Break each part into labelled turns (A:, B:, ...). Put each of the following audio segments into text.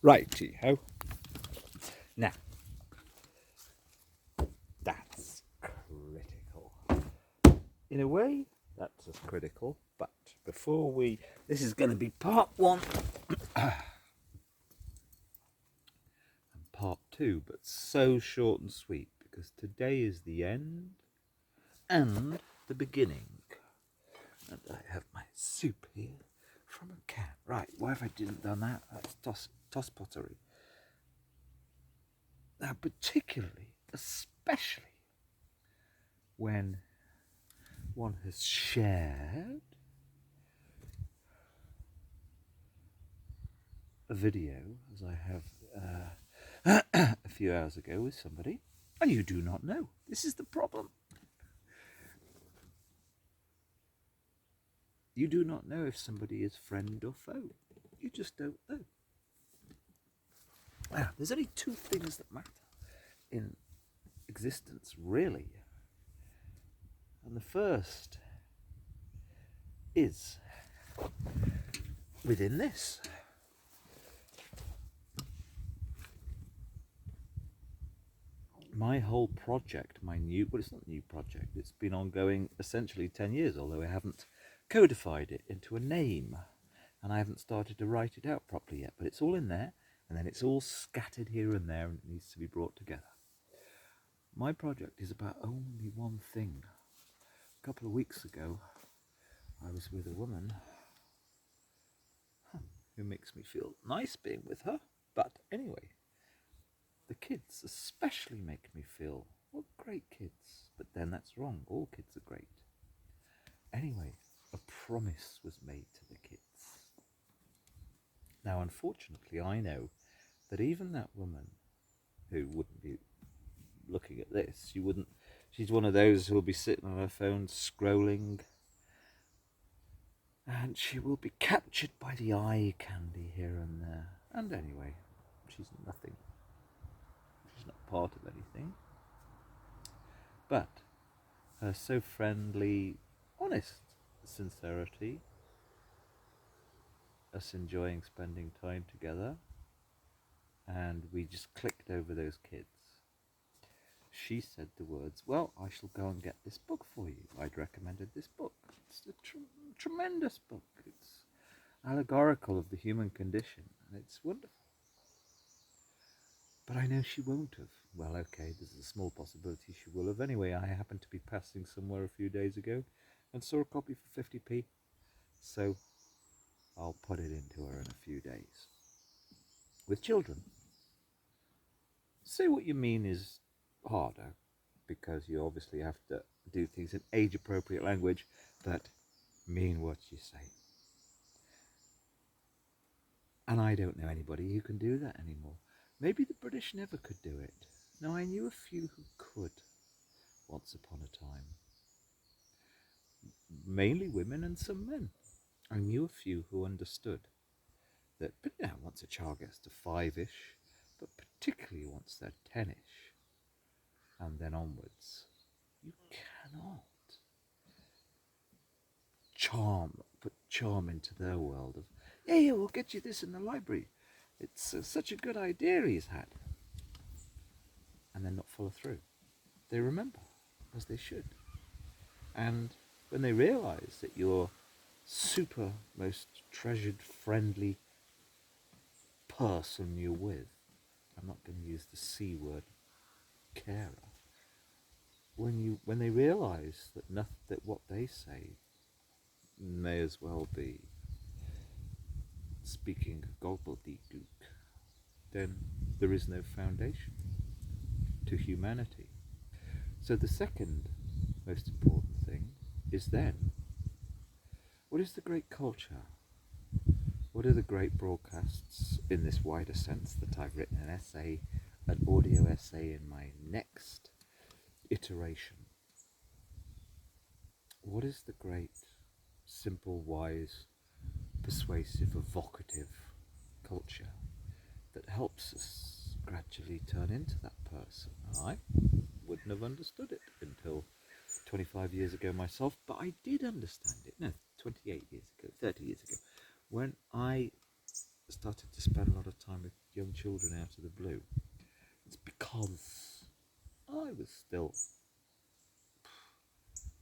A: Righty-ho. Now, that's critical. In a way, that's as critical, but before we... This is going to be part one and part two, but so short and sweet, because today is the end and the beginning. And I have my soup here from a can. Right, why have I didn't done that? That's toss pottery. Now, particularly, especially, when one has shared a video, as I have a few hours ago with somebody, and you do not know. This is the problem. You do not know if somebody is friend or foe. You just don't know. Now, there's only two things that matter in existence, really. And the first is within this. My whole project, well, it's not a new project, it's been ongoing essentially 10 years, although I haven't codified it into a name, and I haven't started to write it out properly yet, but it's all in there, and then it's all scattered here and there, and it needs to be brought together. My project is about only one thing. A couple of weeks ago, I was with a woman who makes me feel nice being with her, but anyway, the kids especially make me feel, well, great kids, but then that's wrong, all kids are great. Anyway, a promise was made to the kids. Now, unfortunately, I know that even that woman who wouldn't be looking at this, she's one of those who will be sitting on her phone scrolling, and she will be captured by the eye candy here and there. And anyway, she's nothing. She's not part of anything. But her so friendly, honest sincerity, us enjoying spending time together, and we just clicked over those kids. She said the words, well, I shall go and get this book for you. I'd recommended this book. It's a tremendous book. It's allegorical of the human condition, and it's wonderful. But I know she won't have. Well, okay, there's a small possibility she will have. Anyway, I happened to be passing somewhere a few days ago and saw a copy for 50p. So I'll put it into her in a few days. With children, say what you mean is harder, because you obviously have to do things in age-appropriate language, but mean what you say. And I don't know anybody who can do that anymore. Maybe the British never could do it. No, I knew a few who could once upon a time. Mainly women and some men. I knew a few who understood that, but now once a child gets to 5-ish, but particularly once they're 10-ish, and then onwards, you cannot put charm into their world of, yeah, we'll get you this in the library. It's such a good idea he's had. And then not follow through. They remember, as they should. And when they realise that your super most treasured, friendly person you're with, I'm not going to use the C word, carer, when they realise that what they say may as well be speaking gobbledygook, then there is no foundation to humanity. So the second most important thing is then, what is the great culture? What are the great broadcasts in this wider sense that I've written an essay, an audio essay in my next iteration? What is the great, simple, wise, persuasive, evocative culture that helps us gradually turn into that person? I wouldn't have understood it until 25 years ago myself, but I did understand it. No, 28 years ago, 30 years ago, when I started to spend a lot of time with young children out of the blue, it's because I was still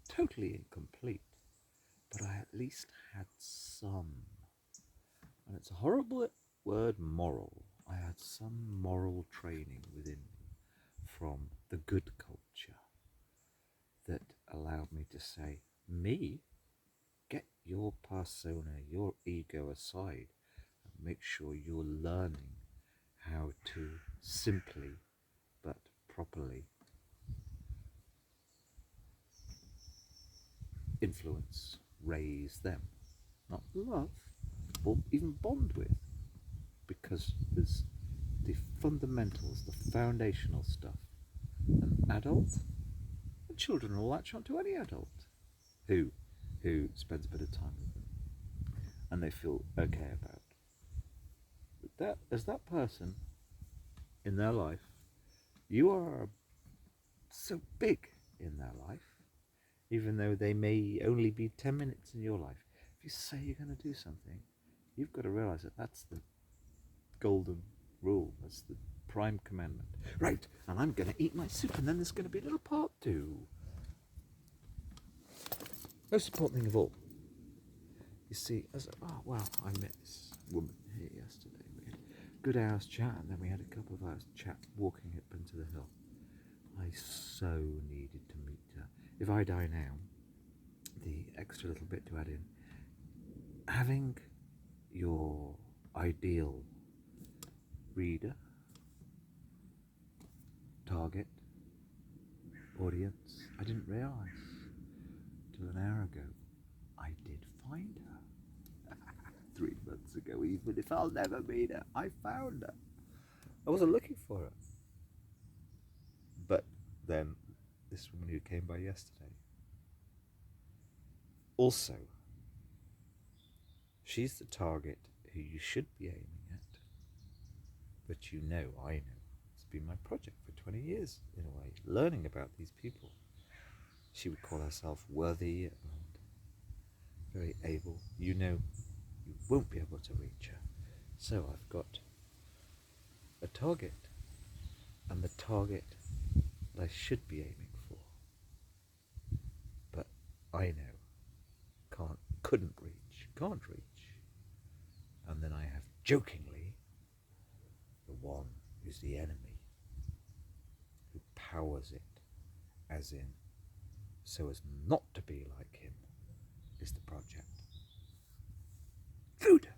A: totally incomplete, but I at least had some, and it's a horrible word, moral. I had some moral training within me from the good culture that allowed me to say, me, get your persona, your ego aside, and make sure you're learning how to simply but properly influence, raise them, not love or even bond with, because there's the fundamentals, the foundational stuff. An adult, and children will latch on to any adult who spends a bit of time with them and they feel okay about that. As that person in their life, you are so big in their life, even though they may only be 10 minutes in your life. If you say you're going to do something, you've got to realize that that's the golden rule. That's the prime commandment. Right, and I'm going to eat my soup, and then there's going to be a little part two. Most important thing of all, you see, I met this woman here yesterday. We had a good hour's chat, and then we had a couple of hours chat walking up into the hill. I so needed to meet her. If I die now, the extra little bit to add in, having your ideal reader, target, audience, I didn't realise till an hour ago I did find her. 3 months ago, even if I'll never meet her, I found her. I wasn't looking for her. But then this woman who came by yesterday, also, she's the target who you should be aiming at. But I know, it's been my project for 20 years in a way, learning about these people. She would call herself worthy and very able. You won't be able to reach her. So I've got a target, and the target that I should be aiming for, but I know couldn't reach, can't reach. And then I have jokingly the one who's the enemy, who powers it, as in, so as not to be like him, is the project. Food!